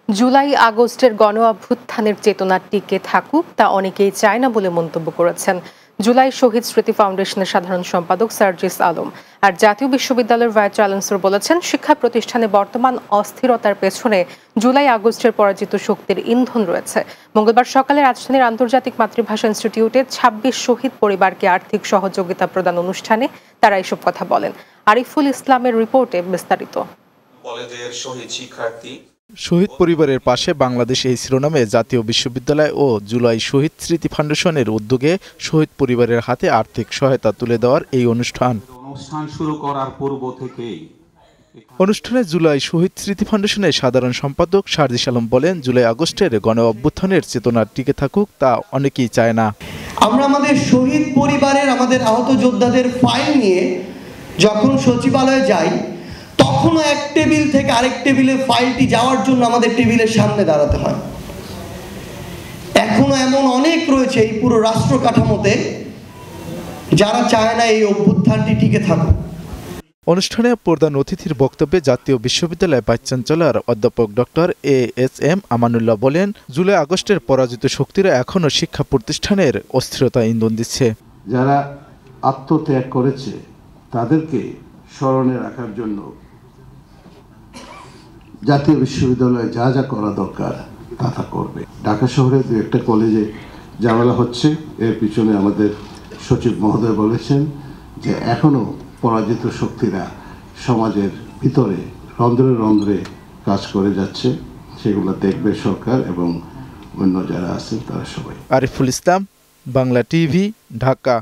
জুলাই আগস্টের গণ অভ্যুত্থানের চেতনা টিকে থাকুক তা অনেকেই চায় না বলে মন্তব্য করেছেন জুলাই শহীদ স্মৃতি ফাউন্ডেশনের সাধারণ সম্পাদক সার্জিস আলম। আর জাতীয় বিশ্ববিদ্যালয়ের ভাইস চ্যান্সেলর বলেছেন, শিক্ষা প্রতিষ্ঠানে বর্তমান অস্থিরতার পেছনে জুলাই আগস্টের পরাজিত শক্তির ইন্ধন রয়েছে। মঙ্গলবার সকালে রাজধানীর আন্তর্জাতিক মাতৃভাষা ইনস্টিটিউটে ২৬ শহীদ পরিবারকে আর্থিক সহযোগিতা প্রদান অনুষ্ঠানে তারা এসব কথা বলেন। আরিফুল ইসলামের রিপোর্টে বিস্তারিত। কলেজের শহীদ শিক্ষার্থী শহীদ পরিবারের পাশে বাংলাদেশ এই শিরোনামে জাতীয় বিশ্ববিদ্যালয় ও জুলাই শহীদ স্মৃতি ফাউন্ডেশনের উদ্যোগে শহীদ পরিবারের হাতে আর্থিক সহায়তা তুলে দেওয়ার এই অনুষ্ঠান শুরু করার পূর্ব থেকেই অনুষ্ঠানে জুলাই শহীদ স্মৃতি ফাউন্ডেশনের সাধারণ সম্পাদক সার্জিস আলম বলেন, জুলাই আগস্টের গণ অভ্যুত্থানের চেতনা টিকে থাকুক তা অনেকেই চায় না। আমরা আমাদের শহীদ পরিবারের আমাদের আহত যোদ্ধাদের ফাইল নিয়ে যখন সচিবালয়ে যাই, তখনও এক টেবিল থেকে আরেক টেবিলে ফাইলটি যাওয়ার জন্য আমাদের টেবিলের সামনে দাঁড়াতে হয়। এখনো এমন অনেক রয়েছে এই পুরো রাষ্ট্র কাঠামোতে যারা চায় না এই অভ্যুত্থানটি টিকে থাকুক। অনুষ্ঠানে প্রধান অতিথির বক্তব্যে জাতীয় বিশ্ববিদ্যালয়ের ভাইস চ্যান্সেলর অধ্যাপক ডক্টর ASM আমানুল্লাহ বলেন, জুলাই আগস্টের পরাজিত শক্তিরা এখনও শিক্ষা প্রতিষ্ঠানের অস্থিরতা ইন্ধন দিচ্ছে। যারা আত্মত্যাগ করেছে তাদেরকে স্মরণে রাখার জন্য জাতীয় বিশ্ববিদ্যালয়ে যা যা করা দরকার তা করবে। ঢাকা শহরে দু একটা কলেজে ঝামেলা হচ্ছে, এর পিছনে আমাদের সচিব মহোদয় বলেছেন যে এখনো পরাজিত শক্তিরা সমাজের ভিতরে রন্ধ্রে রন্ধ্রে কাজ করে যাচ্ছে, সেগুলো দেখবে সরকার এবং অন্য যারা আছেন তারা সবাই। আরিফুল ইসলাম, বাংলা টিভি, ঢাকা।